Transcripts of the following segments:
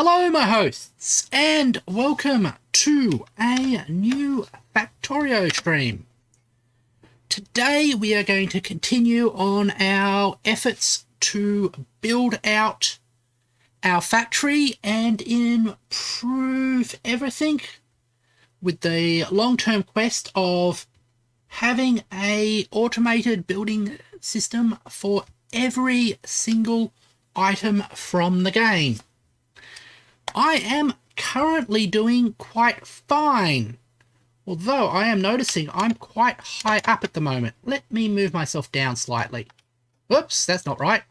Hello, my hosts, and welcome to a new Factorio stream. Today we are going to continue on our efforts to build out our factory and improve everything with the long-term quest of having an automated building system for every single item from the game. I am currently doing quite fine, although I am noticing I'm quite high up at the moment. Let me move myself down slightly. Whoops, that's not right.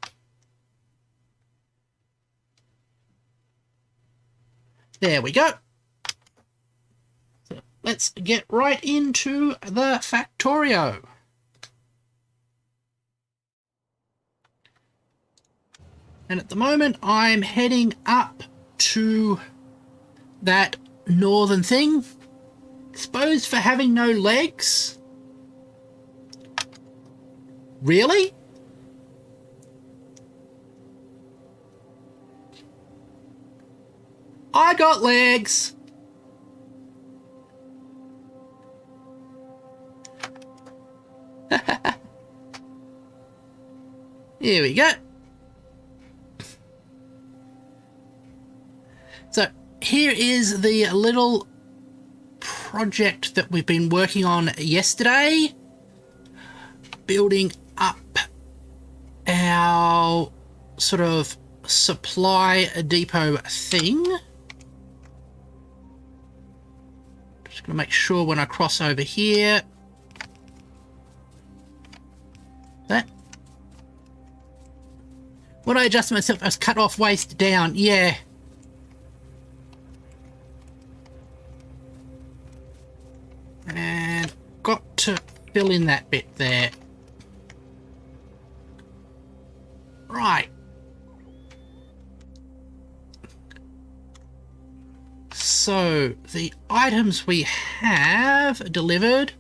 There we go. So let's get right into the Factorio. And at the moment I'm heading up to that northern thing, exposed for having no legs. Really? I got legs. Here we go. So here is the little project that we've been working on yesterday, building up our sort of supply depot thing. Just going to make sure when I cross over here that when I adjust myself as cut off waist down, yeah. And got to fill in that bit there. Right. So the items we have delivered: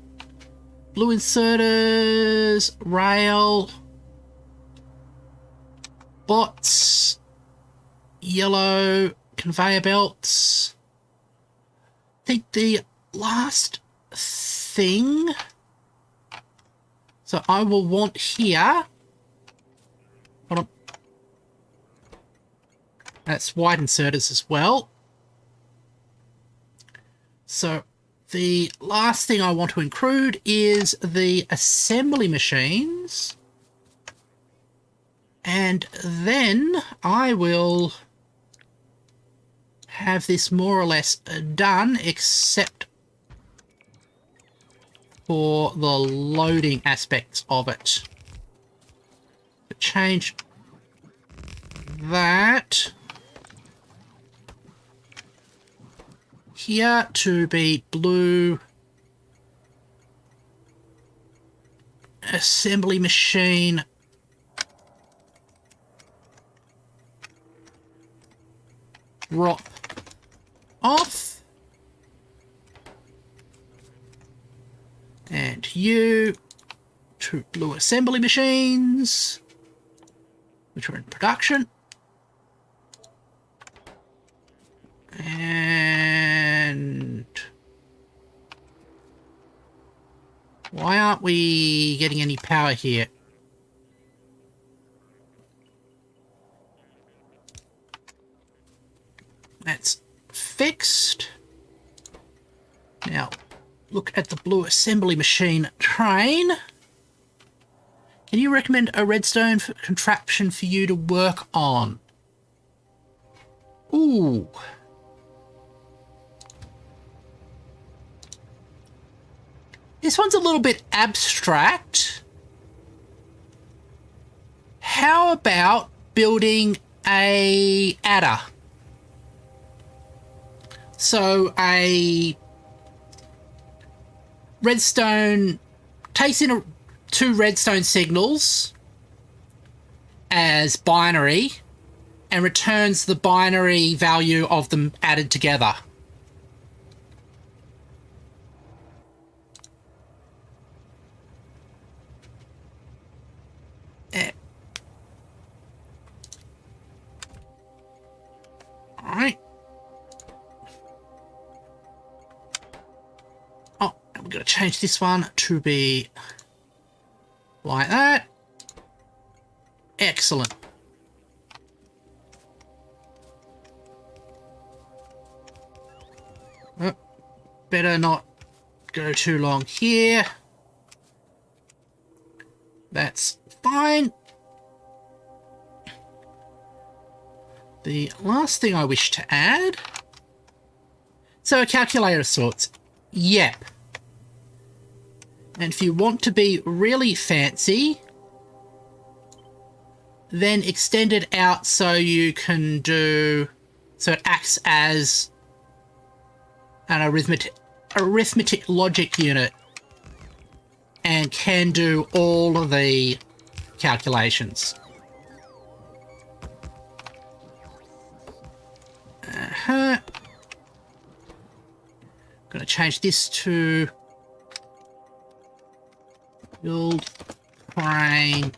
blue inserters, rail, bots, yellow conveyor belts. I think the last thing, so I will want here, hold on, that's white inserters as well. So the last thing I want to include is the assembly machines, and then I will have this more or less done, except for the loading aspects of it. Change that here to be blue assembly machine drop off. And you to blue assembly machines, which are in production. And why aren't we getting any power here? That's fixed. Now, look at the blue assembly machine train. Can you recommend a redstone contraption for you to work on? Ooh. This one's a little bit abstract. How about building a adder? So a redstone takes in two redstone signals as binary and returns the binary value of them added together. All right. got to change this one to be like that. Excellent. Oh, better not go too long here. That's fine. The last thing I wish to add... So a calculator of sorts. Yep. And if you want to be really fancy, then extend it out so you can do... So it acts as an arithmetic logic unit and can do all of the calculations. I'm going to change this to build frame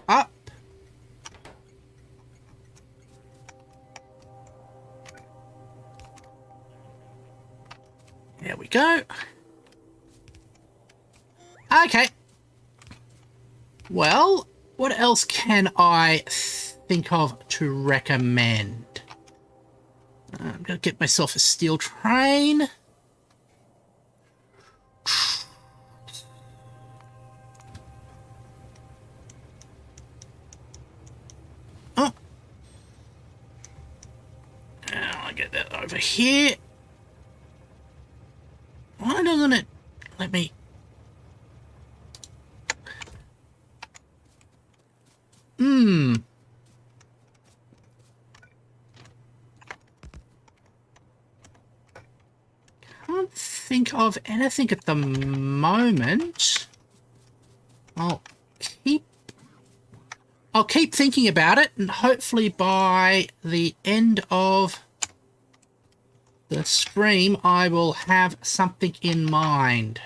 up. There we go. Okay. Well, what else can I think of to recommend? I'm going to get myself a steel train. Oh. Now I get that over here. Why doesn't it let me... Can't think of anything at the moment. I'll keep thinking about it, and hopefully by the end of the stream I will have something in mind.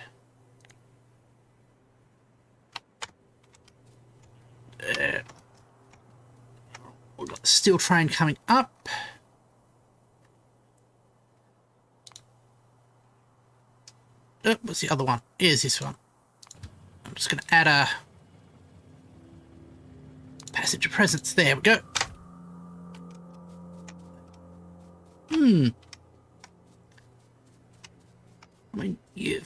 We've got the steel train coming up. Oh, what's the other one? Here's this one. I'm just going to add a passenger presence. There we go. I mean, you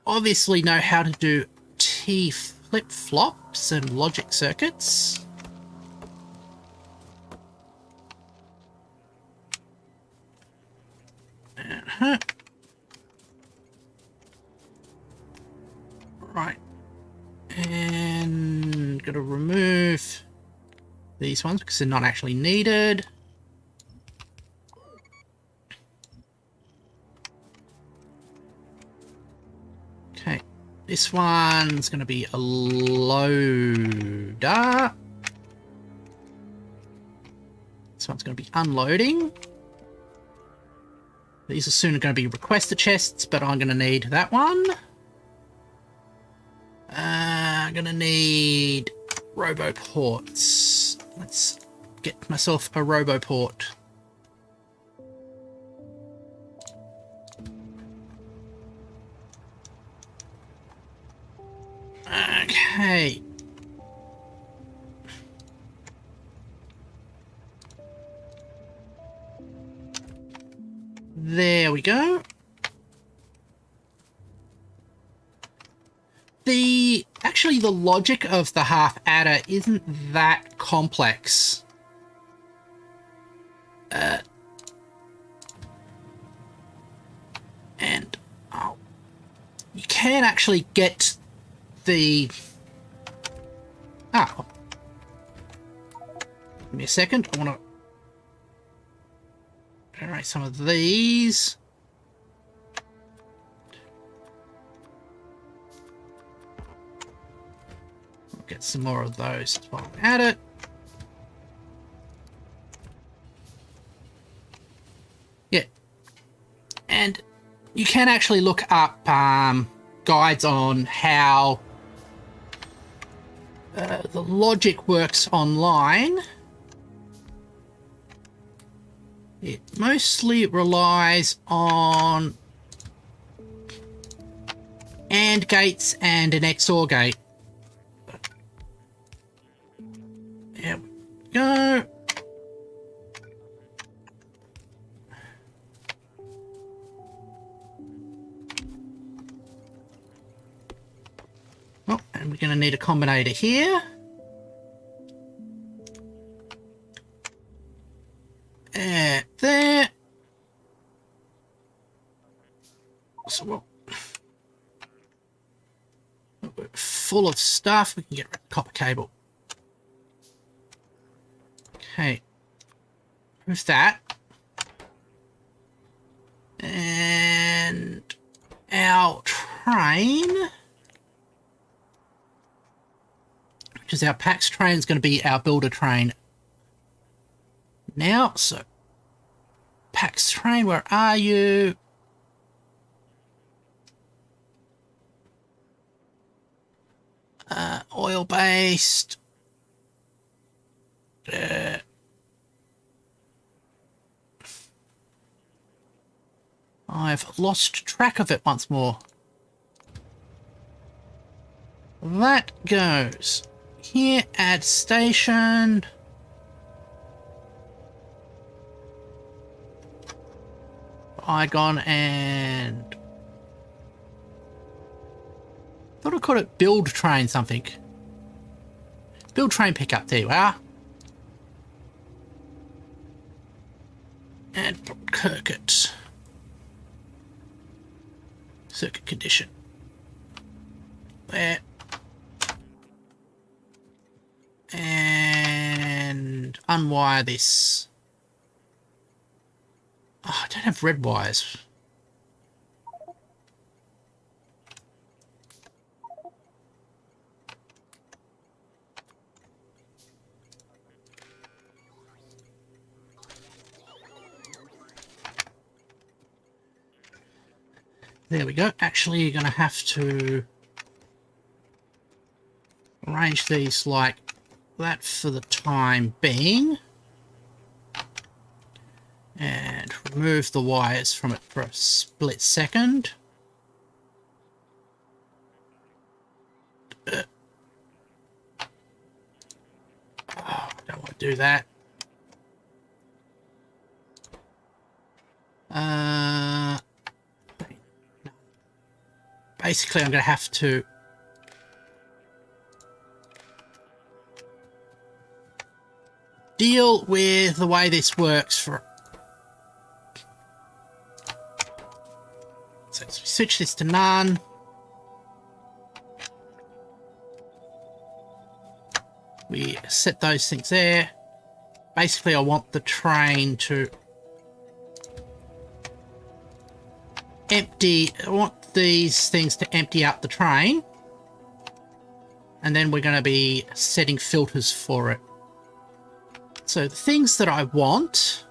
obviously know how to do T flip-flops and logic circuits. Right. And got to remove these ones because they're not actually needed. Okay. This one's going to be a loader. This one's going to be unloading. These are soon going to be requester chests, but I'm going to need that one. I'm going to need roboports. Let's get myself a roboport. Okay. There we go. Actually, the logic of the half adder isn't that complex. And you can actually get the... Give me a second. I want to generate some of these. Get some more of those while I'm at it. Yeah. And you can actually look up guides on how the logic works online. It mostly relies on AND gates and an XOR gate. There we go. Oh, and we're going to need a combinator here. And there. So we're full of stuff. We can get rid of the copper cable. Okay. Who's that? And our train, which is our PAX train, is going to be our builder train now. So PAX train, where are you? Oil based. I've lost track of it once more. That goes here, add station. Igon and... thought I called it build train something. Build train pickup, there you are. And circuit. Circuit condition. There. And unwire this. Oh, I don't have red wires. There we go. Actually, you're going to have to arrange these like that for the time being. And remove the wires from it for a split second. Oh, I don't want to do that. Basically, I'm going to have to deal with the way this works for... So let's switch this to none. We set those things there. Basically, I want the train to empty... I want these things to empty out the train. And then we're going to be setting filters for it. So the things that I want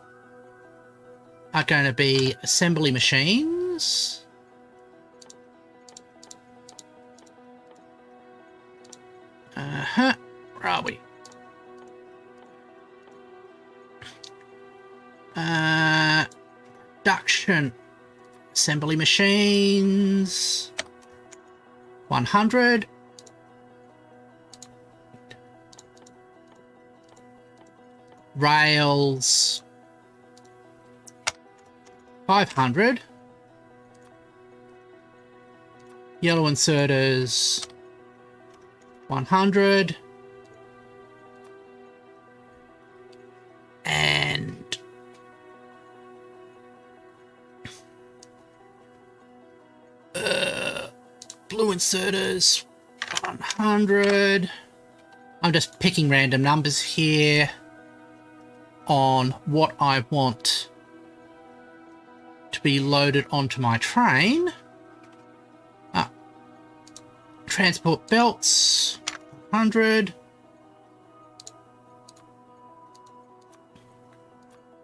are going to be assembly machines. Where are we? Production assembly machines 100. Rails 500. Yellow inserters 100. And blue inserters 100. I'm just picking random numbers here on what I want to be loaded onto my train. Transport belts 100.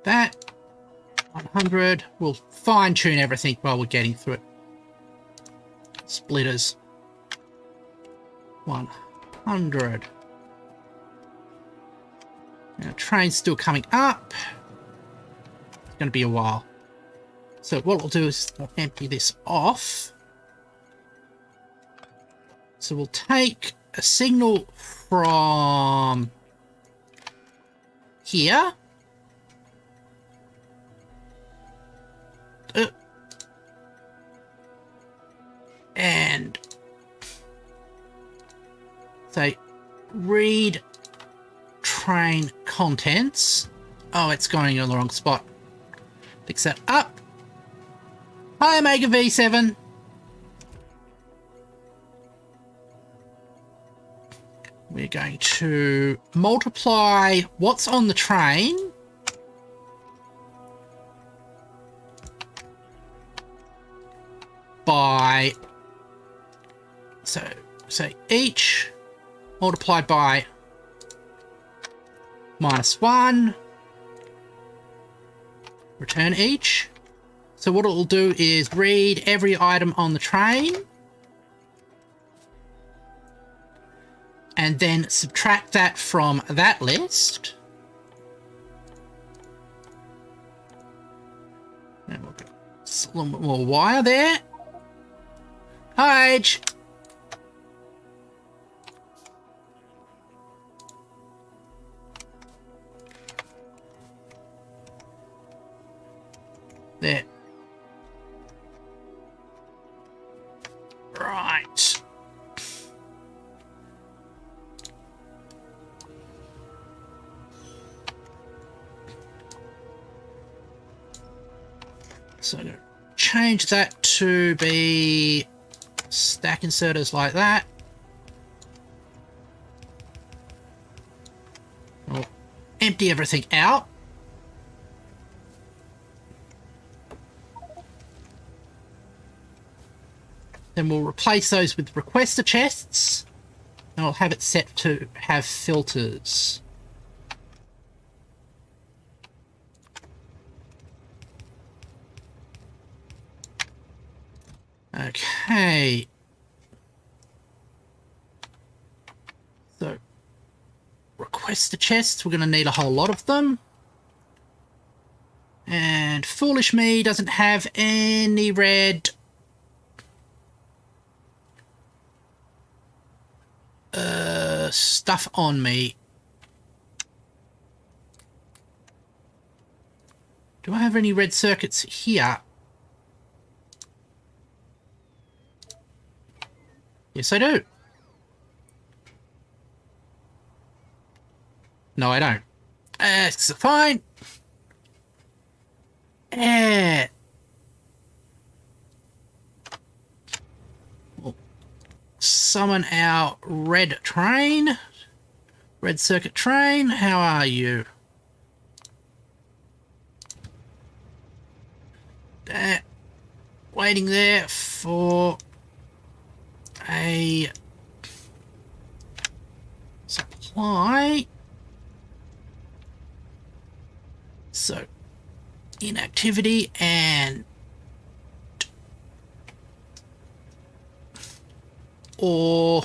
That 100. We'll fine tune everything while we're getting through it. Splitters 100. Now, train's still coming up. It's going to be a while. So what we'll do is I'll empty this off. So we'll take a signal from here. And say read train contents. Oh, it's going in the wrong spot. Fix that up. Hi, Omega V7. We're going to multiply what's on the train by, so each multiplied by -1, return each. So what it will do is read every item on the train and then subtract that from that list. And we'll get a little bit more wire there. Hi, Age. There. Right. So I'm going to change that to be stack inserters like that. We'll empty everything out. Then we'll replace those with requester chests. And I'll have it set to have filters. Okay. So, requester chests, we're going to need a whole lot of them. And foolish me doesn't have any red stuff on me. Do I have any red circuits here? Yes, I do. No, I don't. It's fine. We'll summon our red train. Red circuit train. How are you? Waiting there for a supply. So, inactivity and or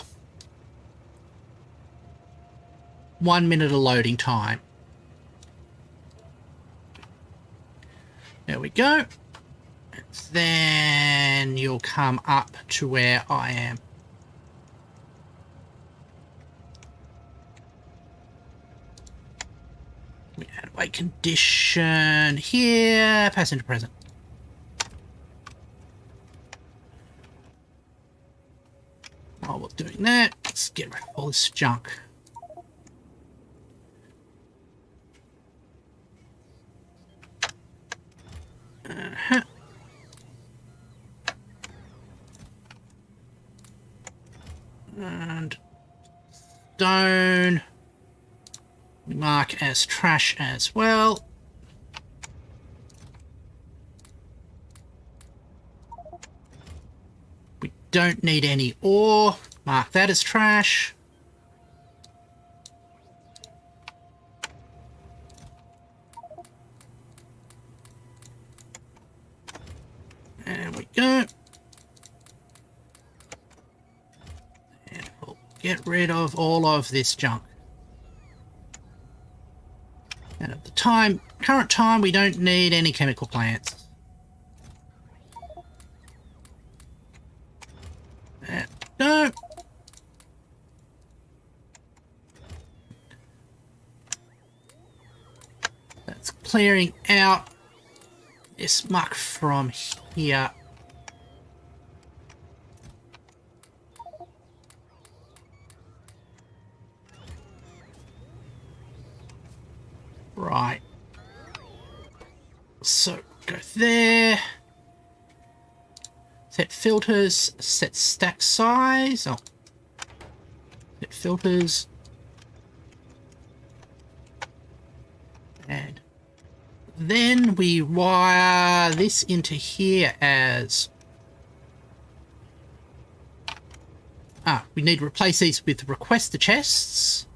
1 minute of loading time. There we go. Then you'll come up to where I am. We add weight condition here, passenger present. While we're doing that, let's get rid of all this junk. And stone we mark as trash as well. We don't need any ore, mark that as trash. There we go. And we'll get rid of all of this junk. And at the current time, we don't need any chemical plants. There we go. It's clearing out this muck from here. Right. So go there. Set filters, set stack size. Oh. Set filters. And then we wire this into here as... we need to replace these with requester chests.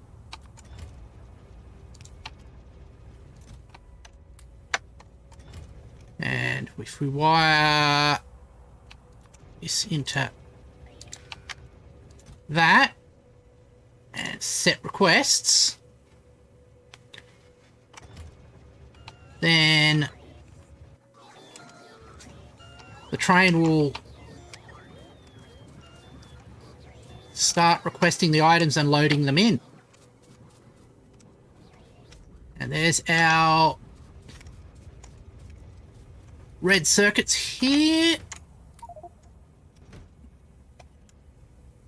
And if we wire this into that and set requests, then the train will start requesting the items and loading them in. And there's our red circuits here.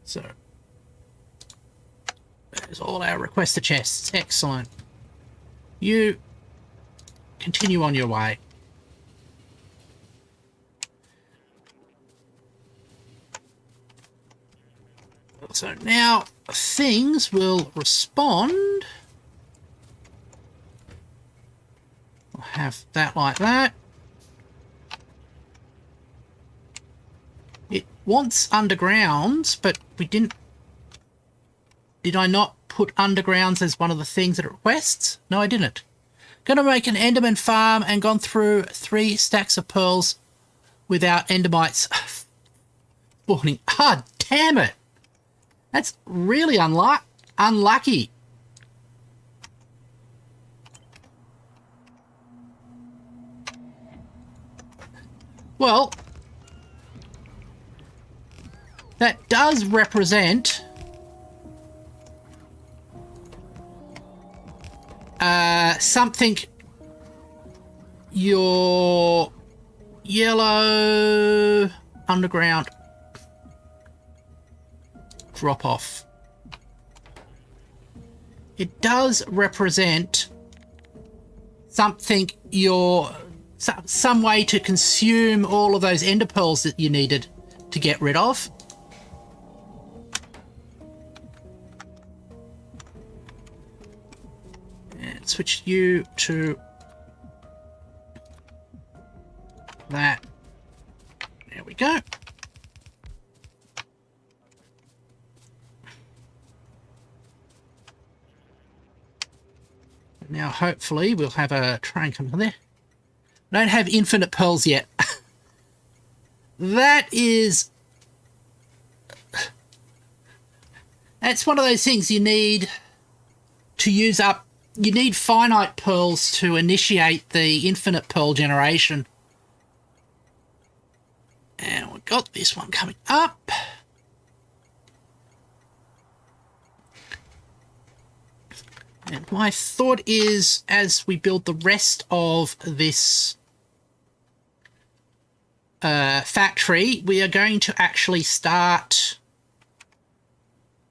So there's all our requester chests. Excellent. You continue on your way. So now things will respond. I'll have that like that. It wants undergrounds, but we didn't... Did I not put undergrounds as one of the things that it requests? No, I didn't. Gonna make an Enderman farm and gone through 3 stacks of pearls without Endermites spawning. Ah, damn it! That's really unlucky. Well, that does represent something your yellow underground drop off. It does represent something some way to consume all of those ender pearls that you needed to get rid of. And switch you to that. There we go. Now, hopefully, we'll have a train come there. I don't have infinite pearls yet. That's one of those things you need to use up. You need finite pearls to initiate the infinite pearl generation. And we've got this one coming up. And my thought is, as we build the rest of this factory, we are going to actually start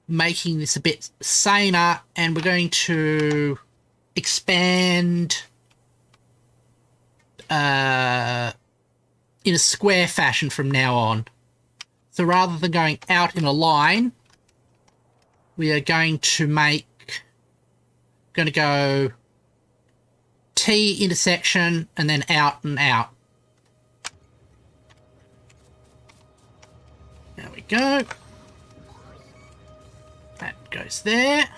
making this a bit saner, and we're going to expand in a square fashion from now on. So rather than going out in a line, we are going to go T intersection and then out and out. There we go. That goes there.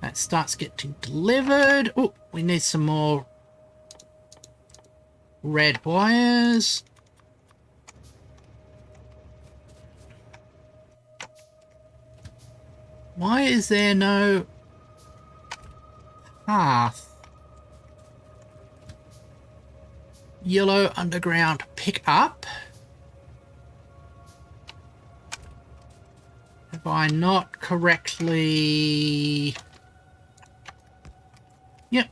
That starts getting delivered. Oh, we need some more red wires. Why is there no path? Yellow underground pickup. Have I not correctly... Yep,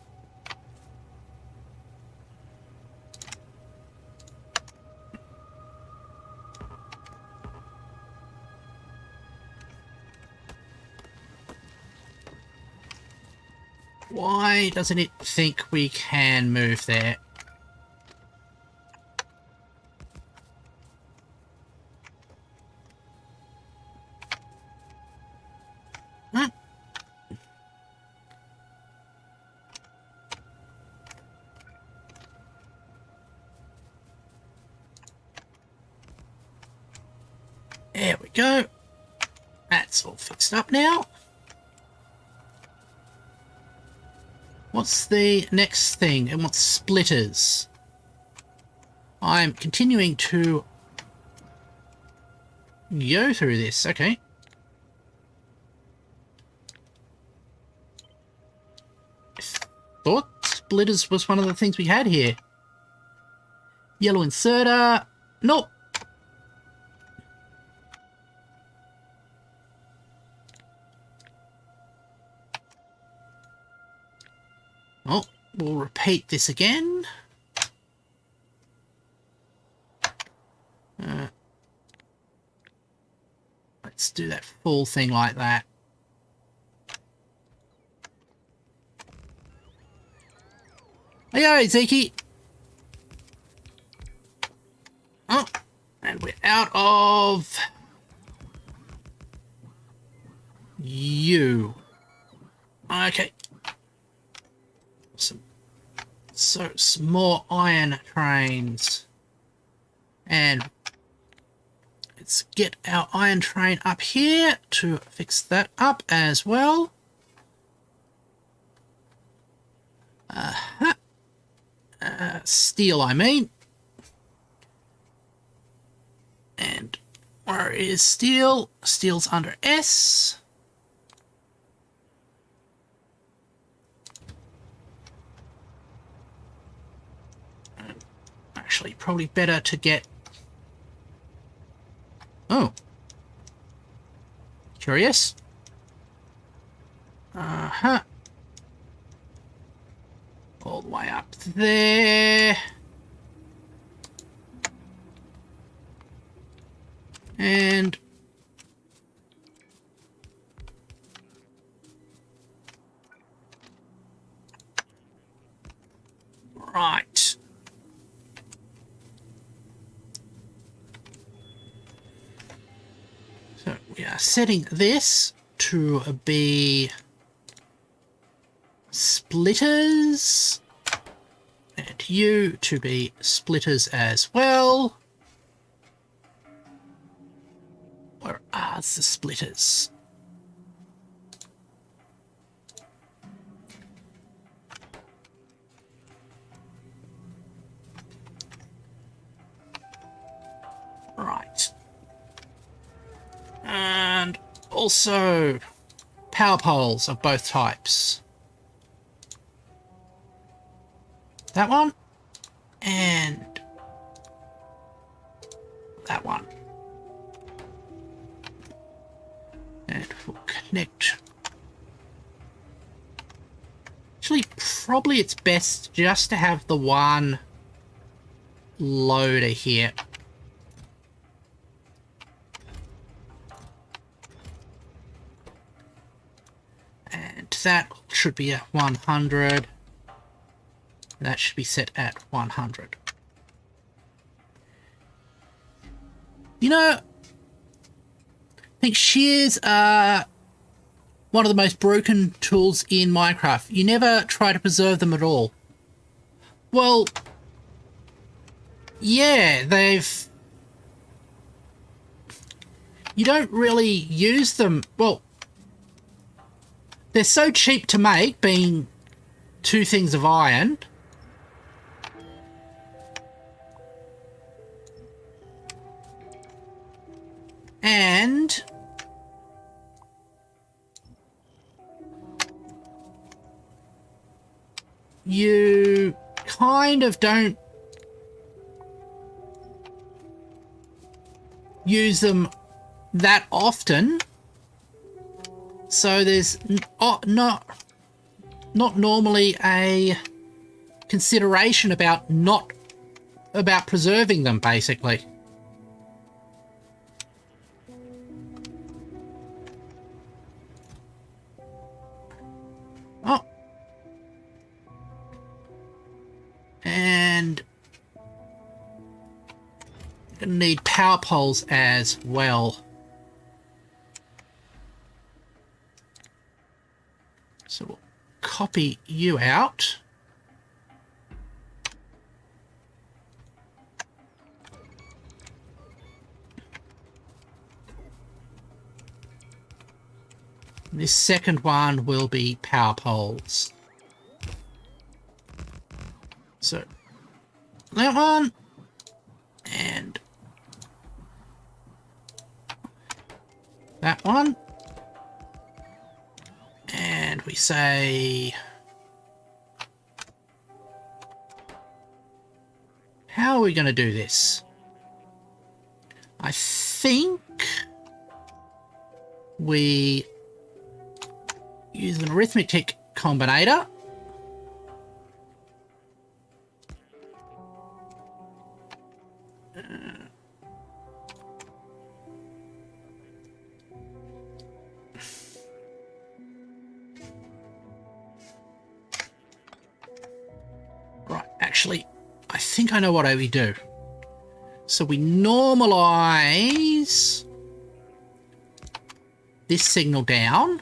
Why doesn't it think we can move there? Huh? There we go. That's all fixed up now. What's the next thing? It wants splitters. I'm continuing to go through this. Okay. I thought splitters was one of the things we had here. Yellow inserter. Nope. Oh, we'll repeat this again. Let's do that full thing like that. Hey, Zeke. Oh, and we're out of you. Okay. Some more iron trains. And let's get our iron train up here to fix that up as well. Steel, I mean. And where is steel? Steel's under S. Actually, probably better to get... Oh. Curious. Uh-huh. All the way up there. And... right. So we are setting this to be splitters, and you to be splitters as well. Where are the splitters? Right. And also power poles of both types. That one and that one. And we'll connect. Actually, probably it's best just to have the one loader here. And that should be at 100. That should be set at 100. You know, I think shears are one of the most broken tools in Minecraft. You never try to preserve them at all. Well, yeah, you don't really use them. Well, they're so cheap to make, being two things of iron. And you kind of don't use them that often. So there's not normally a consideration about preserving them, basically. Oh, And we're going to need power poles as well. So we'll copy you out. This second one will be power poles. So that one and that one. And we say, how are we going to do this? I think we use an arithmetic combinator. Right, actually, I think I know what we do. So we normalize this signal down.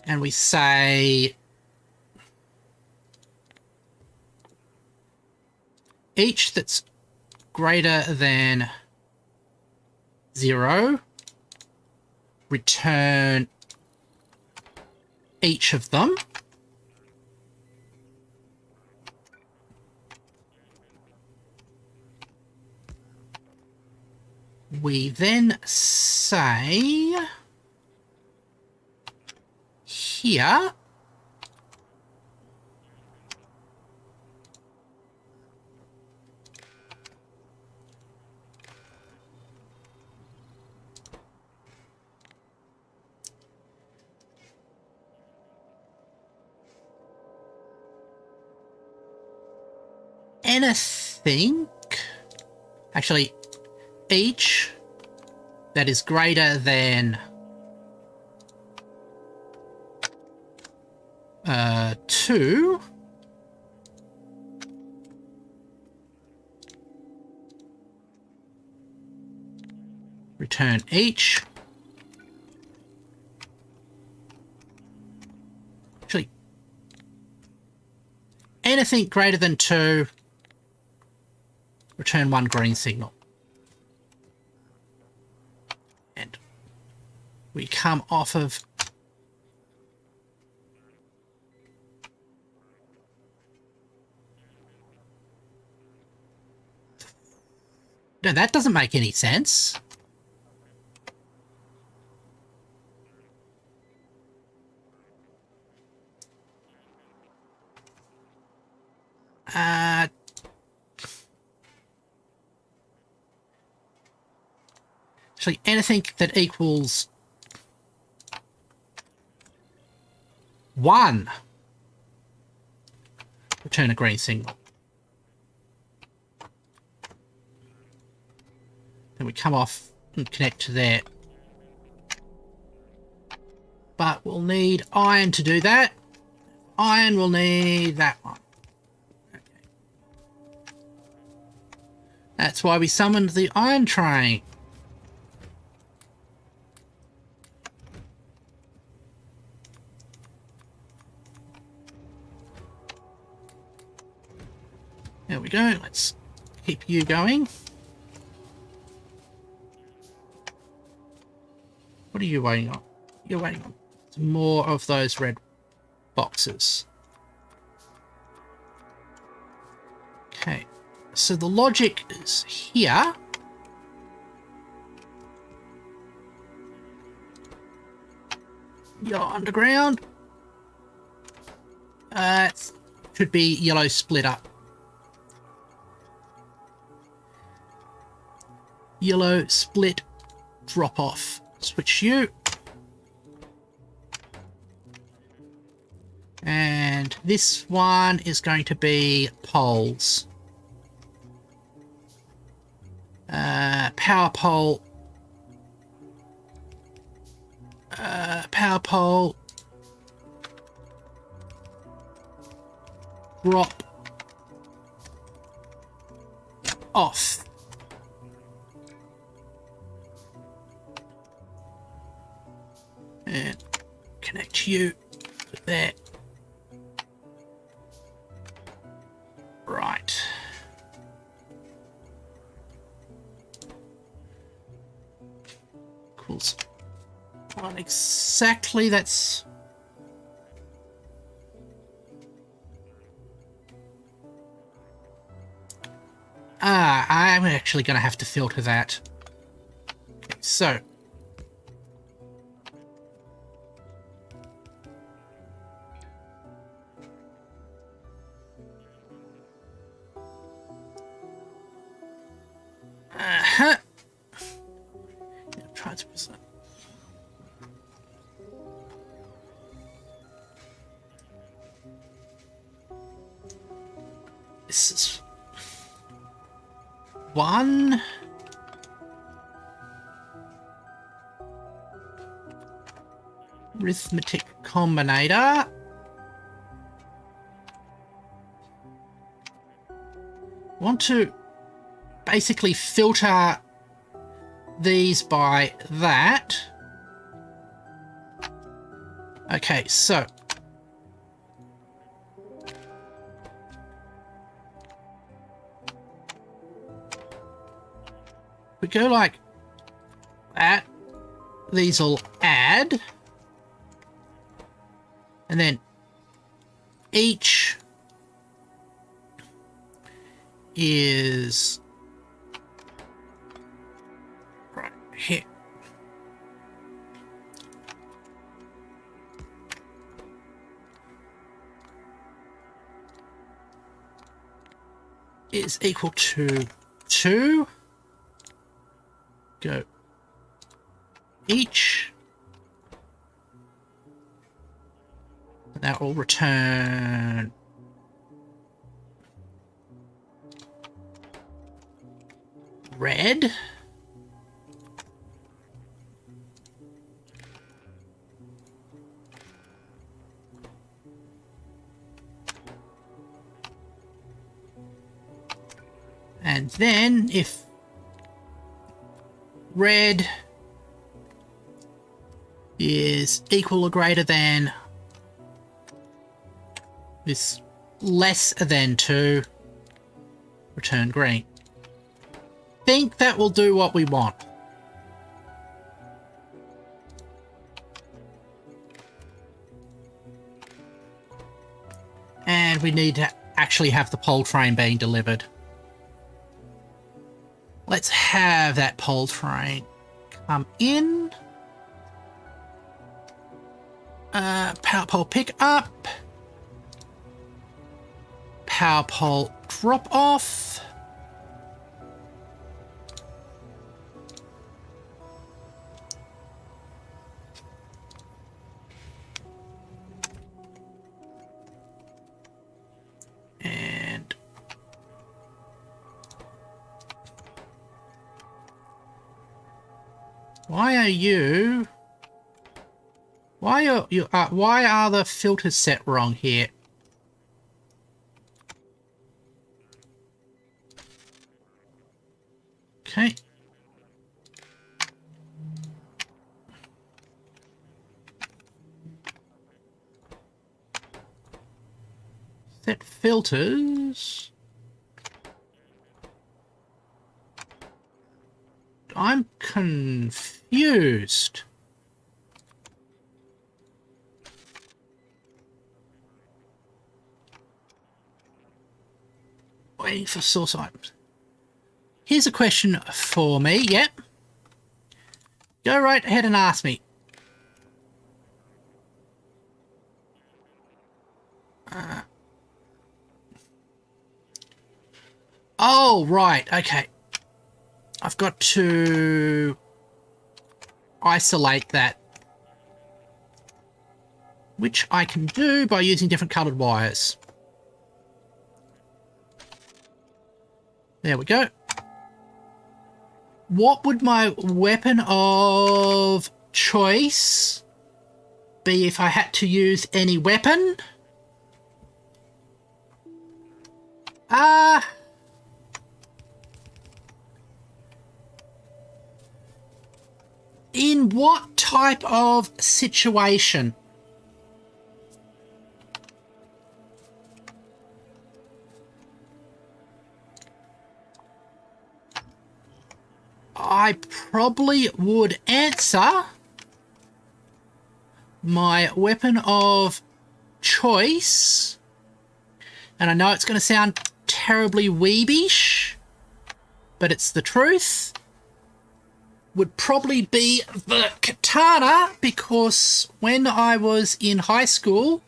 And we say each that's greater than 0, return each of them. We then say here anything, actually each that is greater than 2 return each. Actually, anything greater than 2 return 1 green signal. And we come off of no, that doesn't make any sense. Actually, anything that equals 1 return a green signal. Then we come off and connect to there. But we'll need iron to do that. Iron will need that one. Okay. That's why we summoned the iron train. There we go. Let's keep you going. What are you waiting on? You're waiting on some more of those red boxes. Okay, so the logic is here. Yellow underground. It should be yellow split up. Yellow split drop off. Switch you. And this one is going to be poles. Power pole. Power pole. drop off. And connect you to there. Right. Cool. Not exactly, that's... I'm actually going to have to filter that. Okay, so... Try to present. This is... one. Arithmetic combinator. Want to basically filter these by that. Okay, so we go like that. These will add, and then each is right here. Is equal to 2. Go each. That will return red. And then if red is equal or greater than this, less than 2, return green. Think that will do what we want. And we need to actually have the pole train being delivered. Let's have that pole train come in. Power pole pick up. Power pole drop off. And why are you? Why are the filters set wrong here? Okay. Set filters. I'm confused. Waiting for source items. Here's a question for me. Yep. Go right ahead and ask me. Oh, right. Okay. I've got to isolate that, which I can do by using different colored wires. There we go. What would my weapon of choice be if I had to use any weapon? In what type of situation? I probably would answer my weapon of choice, and I know it's going to sound terribly weebish, but it's the truth, would probably be the katana, because when I was in high school,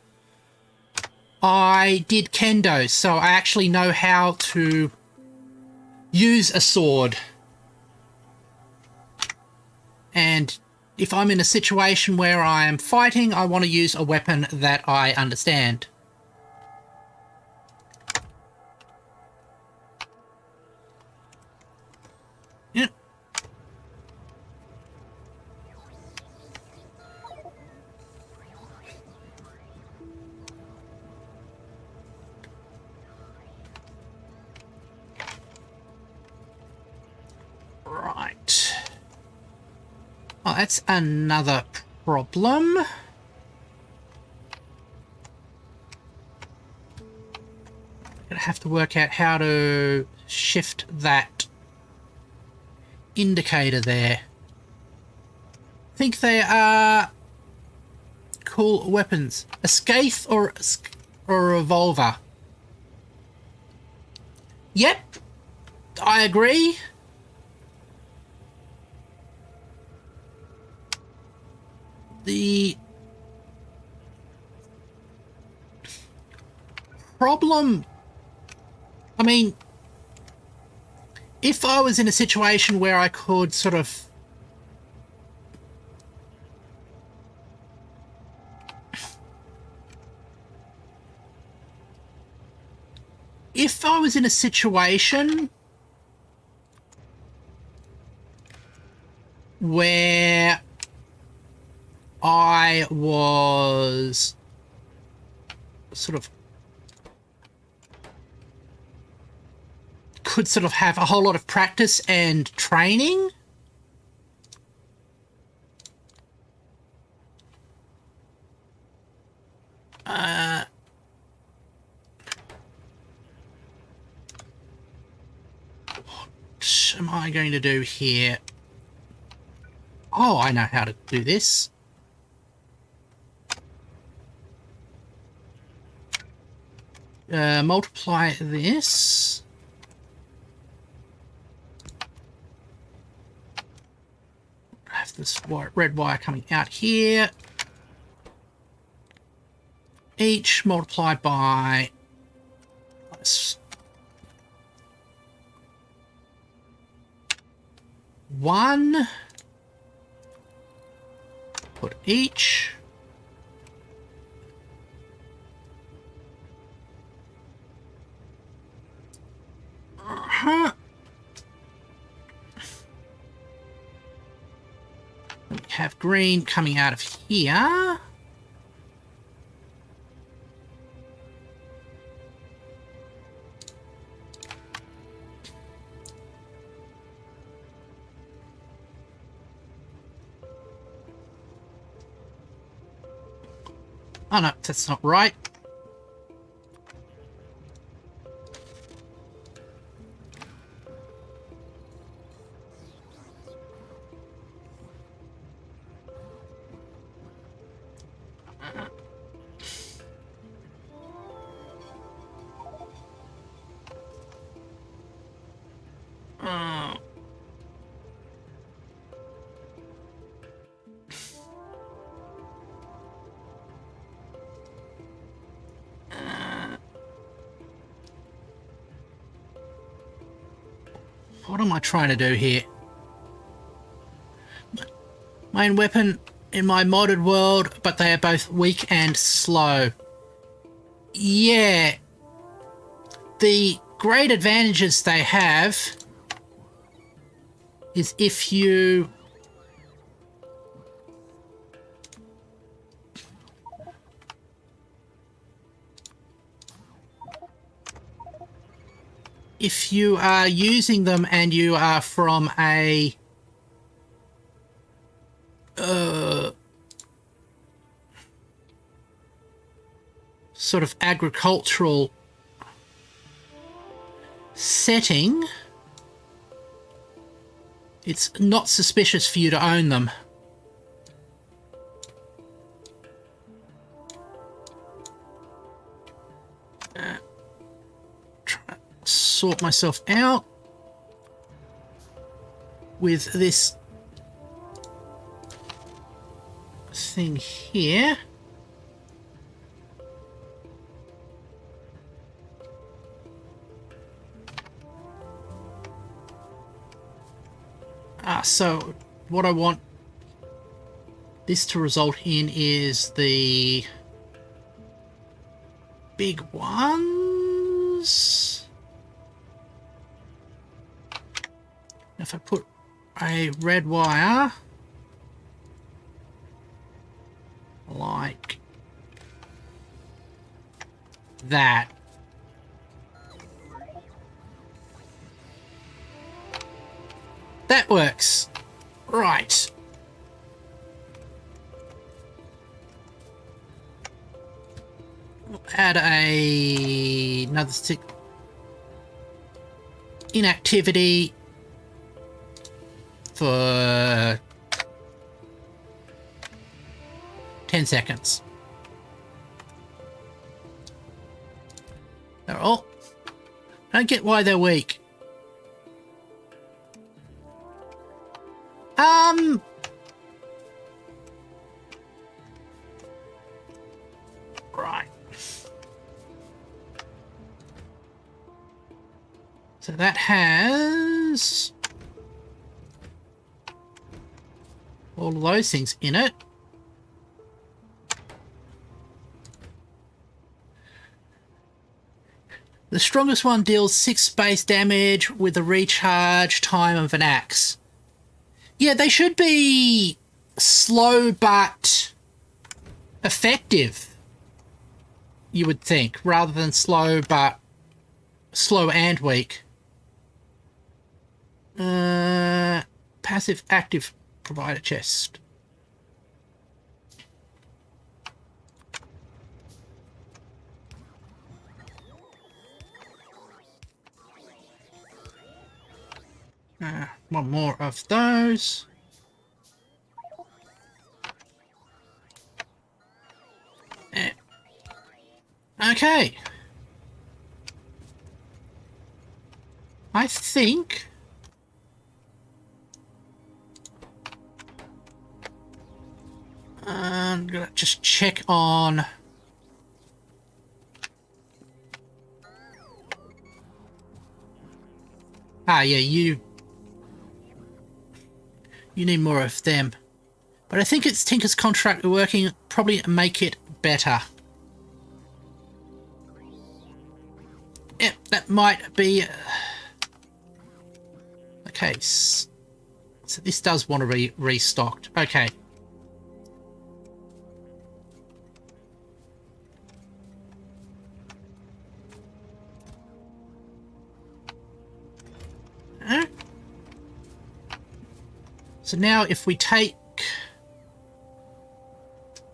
I did kendo, so I actually know how to use a sword. And if I'm in a situation where I am fighting, I want to use a weapon that I understand. Yeah. Right. Oh, that's another problem. Gonna have to work out how to shift that indicator there. I think they are cool weapons. A scythe or a revolver? Yep, I agree. The problem, I mean, if I was in a situation where I could sort of where I was sort of could sort of have a whole lot of practice and training, what am I going to do here? Oh, I know how to do this. Multiply this. I have this red wire coming out here. Each multiplied by one. Put each. We have green coming out of here. Oh no, that's not right. What am I trying to do here? Main weapon in my modded world, but they are both weak and slow. Yeah. The great advantages they have is if you if you are using them and you are from a sort of agricultural setting, it's not suspicious for you to own them. Try to sort myself out with this thing here. So what I want this to result in is the big ones. If I put a red wire like that, that works. Right. We'll add another stick. Inactivity for 10 seconds. They're all... I don't get why they're weak. Right. So that has all of those things in it. The strongest one deals 6 base damage with the recharge time of an axe. Yeah, they should be slow but effective, you would think, rather than slow and weak. Passive active provider chest. One more of those. Okay. I think I'm gonna just check on yeah, you need more of them. But I think it's Tinker's contract we're working, probably make it better. Yep, that might be... Okay, so this does want to be restocked. Okay. So now if we take...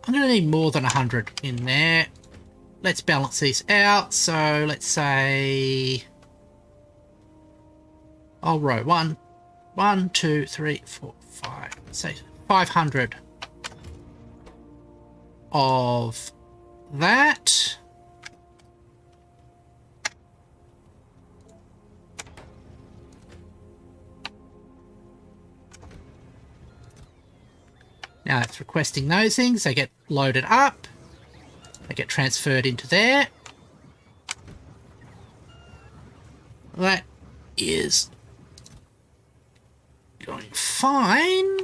I'm going to need more than 100 in there. Let's balance these out. So let's say... I'll row 1, 2, 3, 4, 5. Let's say 500 of that. Now it's requesting those things. They get loaded up. They get transferred into there. That is going fine.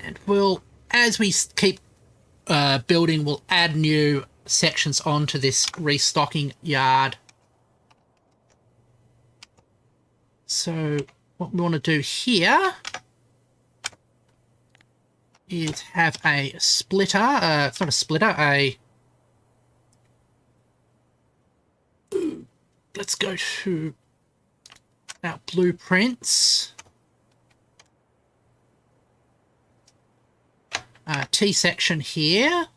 And we'll, as we keep building, we'll add new sections onto this restocking yard. So what we want to do here is have a splitter. It's not a splitter, let's go to our blueprints. T-section here.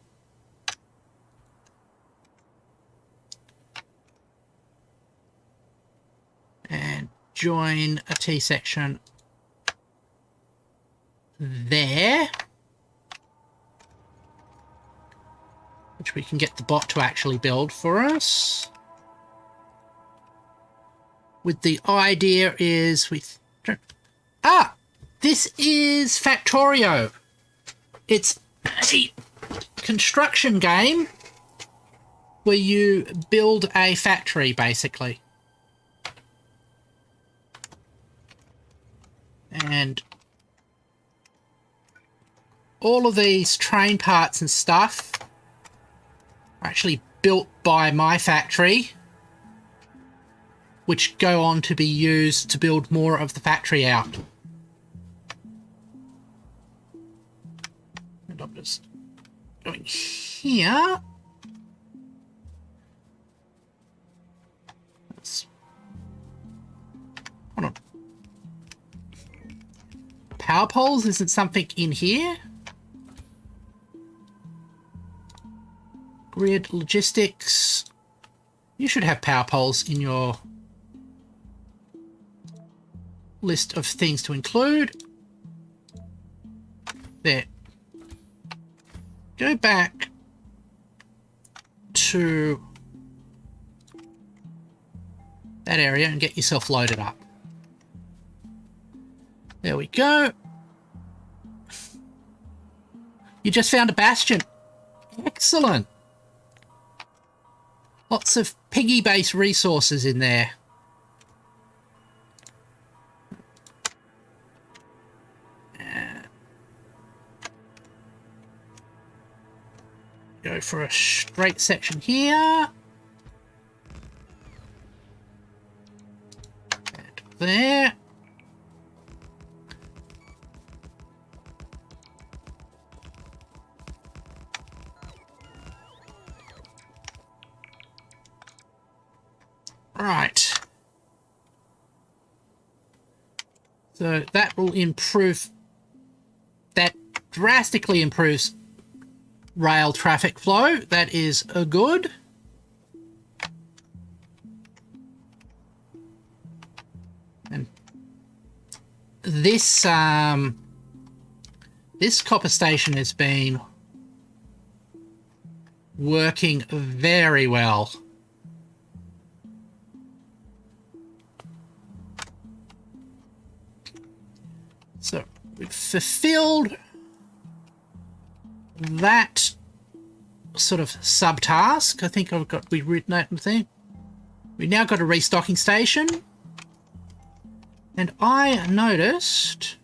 And join a T-section there. Which we can get the bot to actually build for us. With the idea is this is Factorio. It's a construction game where you build a factory, basically. And all of these train parts and stuff are actually built by my factory, which go on to be used to build more of the factory out. And I'm just going here. Hold on. Power poles, isn't something in here? Grid logistics. You should have power poles in your list of things to include. There. Go back to that area and get yourself loaded up. There we go. You just found a bastion. Excellent. Lots of piggy-based resources in there. Go for a straight section here. And there. Right. So that will improve, that drastically improves rail traffic flow. That is good. And this this copper station has been working very well. So we've fulfilled that sort of subtask. I think we've written that thing. We now got a restocking station. And I noticed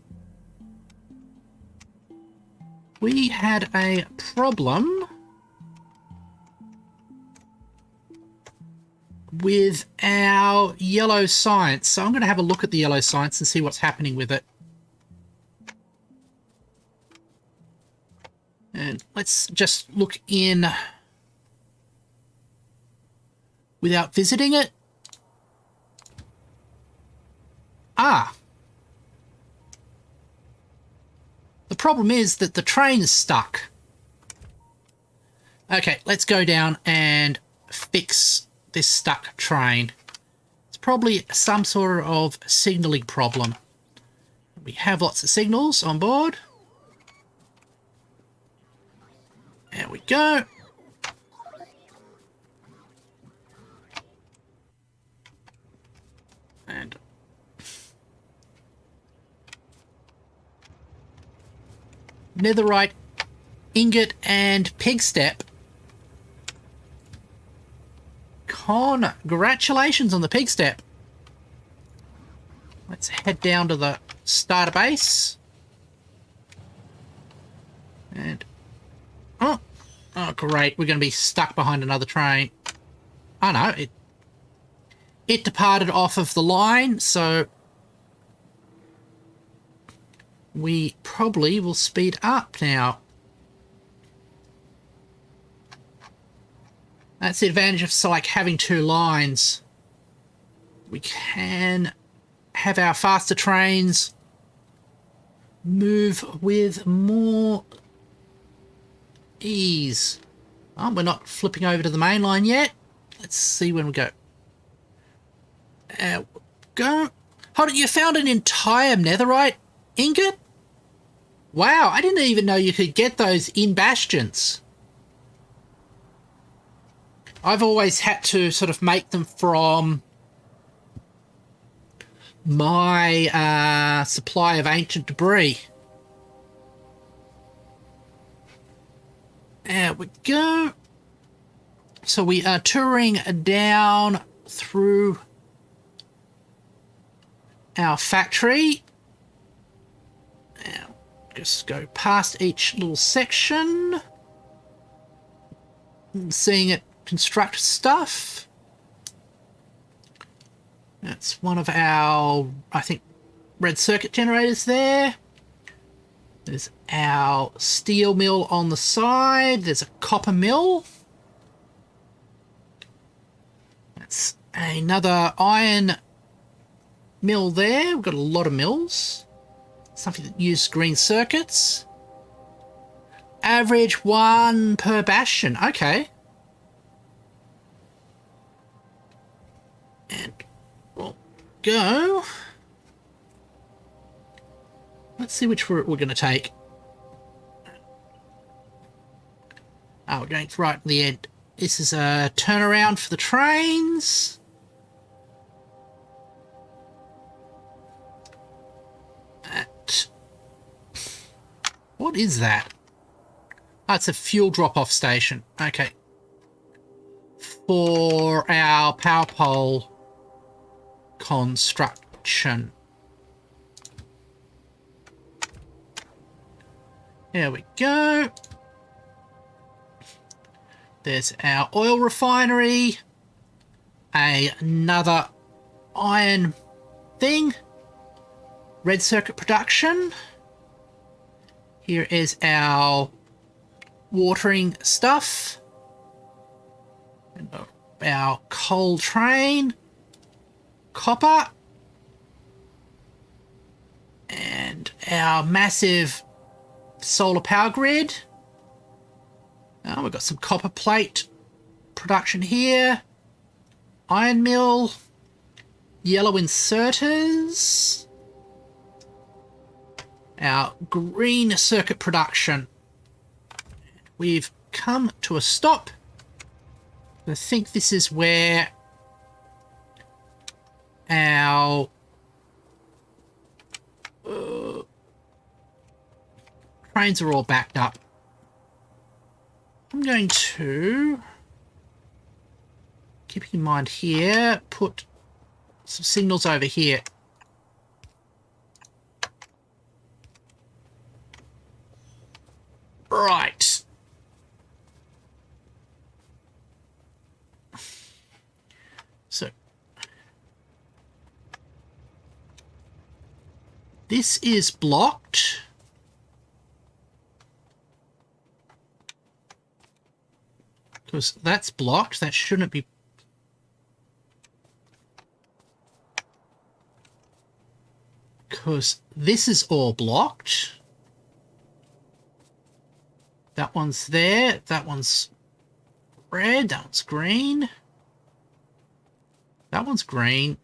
we had a problem with our yellow science. So I'm going to have a look at the yellow science and see what's happening with it. And let's just look in without visiting it. Ah. The problem is that the train is stuck. Okay, let's go down and fix this stuck train. It's probably some sort of signaling problem. We have lots of signals on board. There we go. And netherite, ingot, and pig step. Congratulations on the pig step. Let's head down to the starter base. And oh great, we're going to be stuck behind another train. Oh no, it departed off of the line, so we probably will speed up now. That's the advantage of like having two lines. We can have our faster trains move with more ease. Oh, we're not flipping over to the main line yet. Let's see when we go. Go. Hold on, you found an entire netherite ingot? Wow, I didn't even know you could get those in bastions. I've always had to sort of make them from my supply of ancient debris. There we go. So we are touring down through our factory. Now, just go past each little section. Seeing it construct stuff. That's one of our, I think, red circuit generators there. There's our steel mill on the side. There's a copper mill. That's another iron mill there. We've got a lot of mills. Something that uses green circuits. Average 1 per bastion. Okay. And we'll go. Let's see which route we're going to take. Oh, we're going right at the end. This is a turnaround for the trains. What is that? Oh, it's a fuel drop-off station. Okay. For our power pole construction. There we go. There's our oil refinery. Another iron thing. Red circuit production. Here is our watering stuff. And our coal train. Copper. And our massive solar power grid. Oh, we've got some copper plate production here. Iron mill. Yellow inserters. Our green circuit production. We've come to a stop. I think this is where our trains are all backed up. I'm going to, keeping in mind here, put some signals over here. Right. So, this is blocked. Because that's blocked. That shouldn't be. Because this is all blocked. That one's there. That one's red. That one's green. That one's green.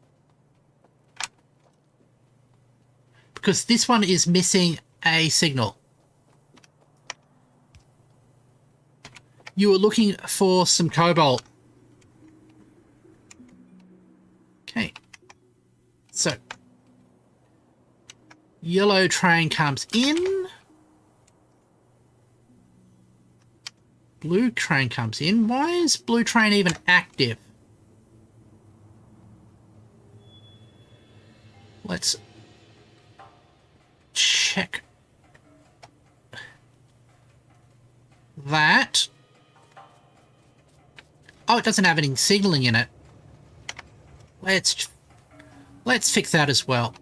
Because this one is missing a signal. You were looking for some cobalt. Okay. So, yellow train comes in. Blue train comes in. Why is blue train even active? Let's check that. Oh, it doesn't have any signaling in it. Let's fix that as well.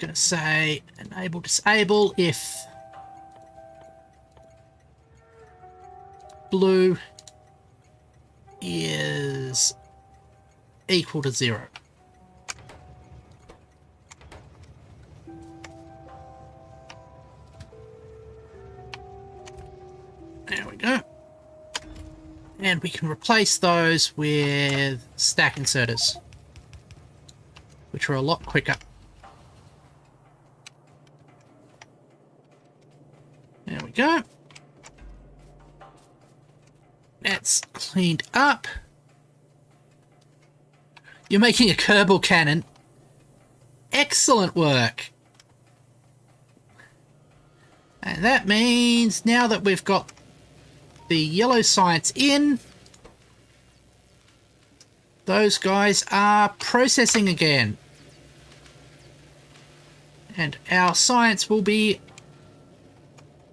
going to say enable, disable if blue is equal to 0. There we go. And we can replace those with stack inserters, which are a lot quicker. There we go. That's cleaned up. You're making a Kerbal cannon. Excellent work. And that means now that we've got the yellow science in, those guys are processing again. And our science will be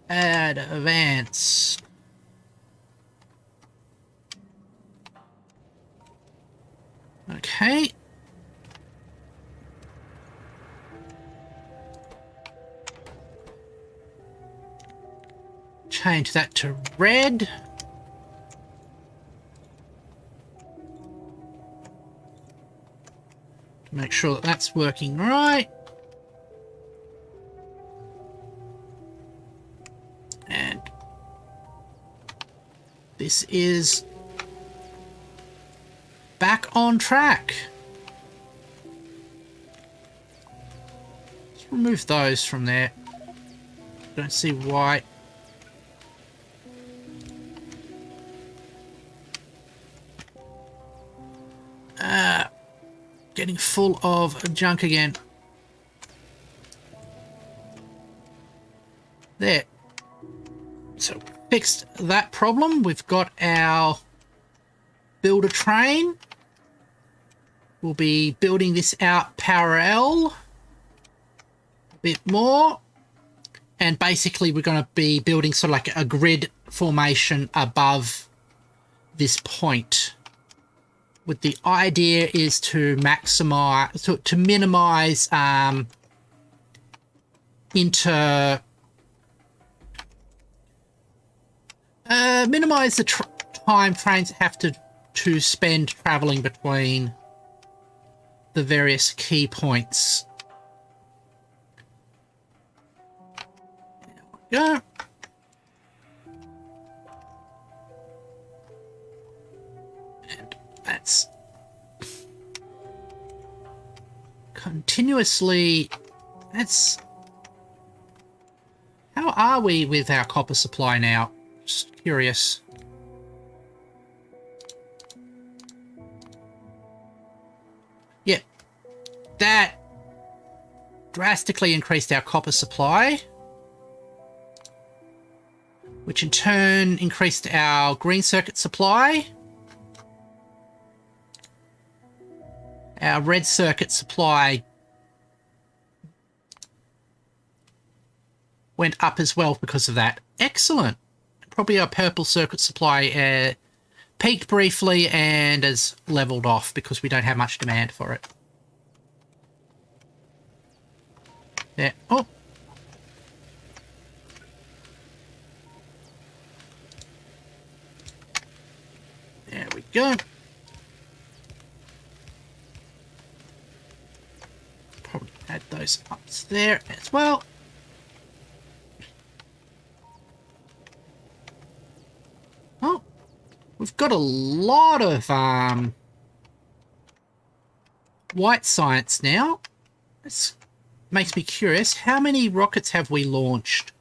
advanced. Okay. Change that to red. Make sure that that's working right. And this is back on track. Let's remove those from there. Don't see why. Getting full of junk again. There. So fixed that problem. We've got our builder train. We'll be building this out parallel a bit more. And basically we're going to be building sort of like a grid formation above this point. With the idea is to maximize, to minimize minimize the time trains have to spend traveling between the various key points. There we go. That's continuously. That's. How are we with our copper supply now? Just curious. Yeah, that drastically increased our copper supply, which in turn increased our green circuit supply. Our red circuit supply went up as well because of that. Excellent. Probably our purple circuit supply peaked briefly and has leveled off because we don't have much demand for it. There. Oh. There we go. Probably add those up there as well. Oh, we've got a lot of white science now. This makes me curious. How many rockets have we launched?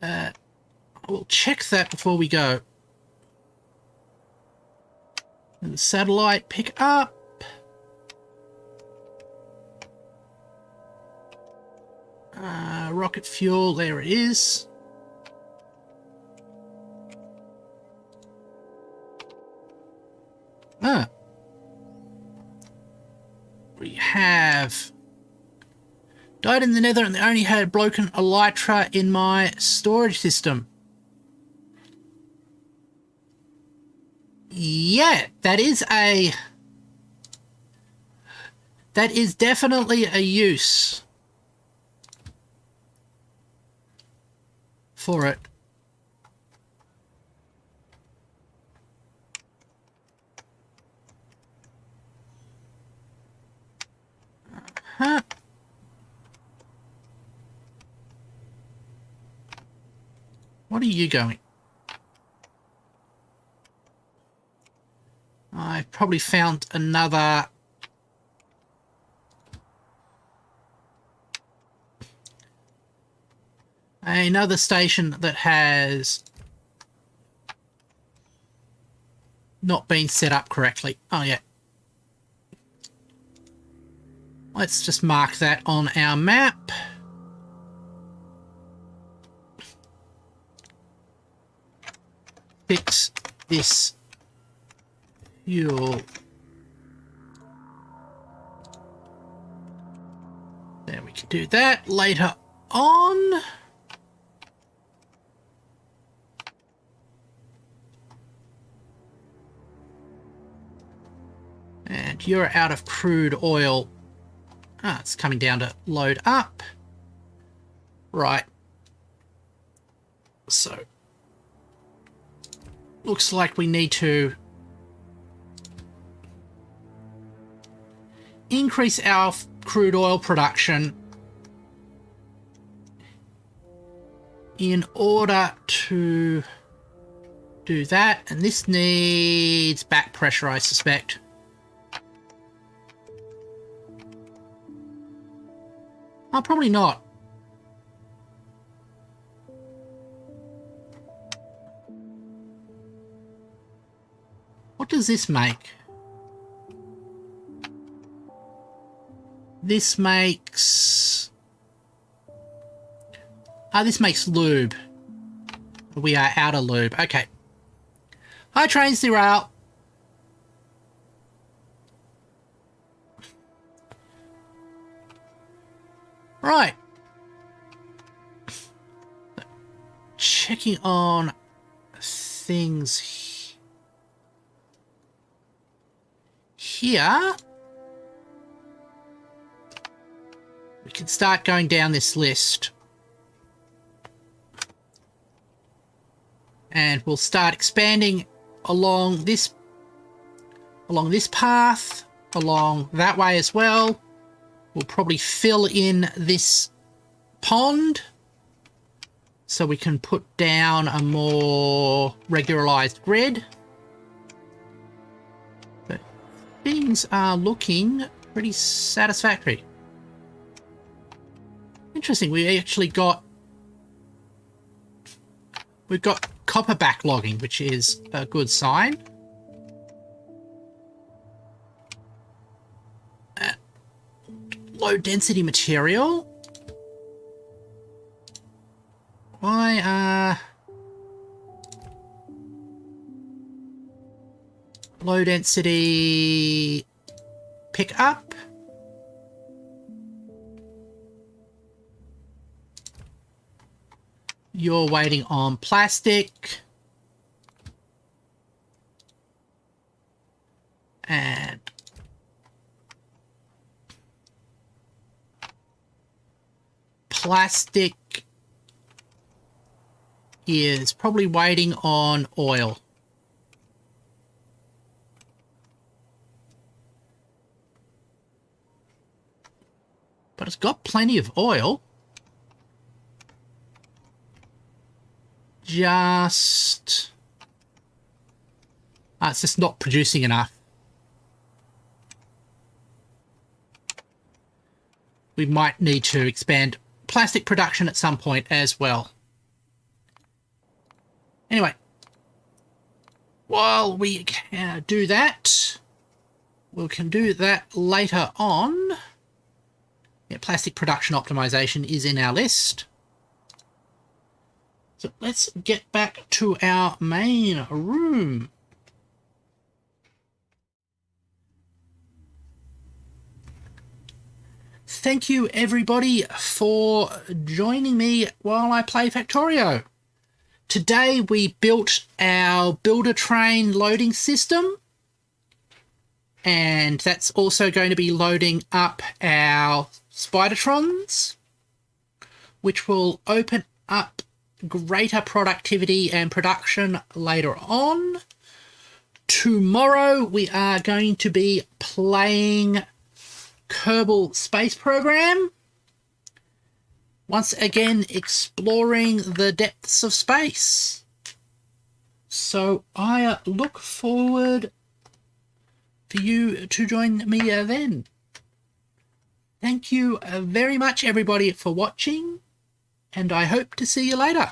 We'll check that before we go. And the satellite pick up. Rocket fuel, there it is. We have died in the nether and they only had broken elytra in my storage system. Yeah, that is That is definitely a use for it. Huh. What are you going? I probably found another station that has not been set up correctly. Oh yeah. Let's just mark that on our map. Fix this fuel. Then we can do that later on. And you're out of crude oil. Ah, it's coming down to load up. Right. So, looks like we need to increase our crude oil production in order to do that. And this needs back pressure, I suspect. Oh, probably not. What does this make? This makes... this makes lube. We are out of lube. Okay. Hi, trains, derail. Right. Checking on things here. We can start going down this list. And we'll start expanding along this path, along that way as well. We'll probably fill in this pond so we can put down a more regularized grid. But things are looking pretty satisfactory. Interesting, we've got copper backlogging, which is a good sign. Low density material. Why low density pickup? You're waiting on plastic. And plastic is probably waiting on oil. But it's got plenty of oil. It's just not producing enough. We might need to expand plastic production at some point as well. Anyway, while we can do that, we can do that later on. Yeah, plastic production optimization is in our list. So let's get back to our main room. Thank you everybody for joining me while I play Factorio. Today we built our builder train loading system, And that's also going to be loading up our Spidertrons, which will open up greater productivity and production later on. Tomorrow we are going to be playing Kerbal Space Program. Once again, exploring the depths of space. So I look forward for you to join me then. Thank you very much, everybody, for watching, and I hope to see you later.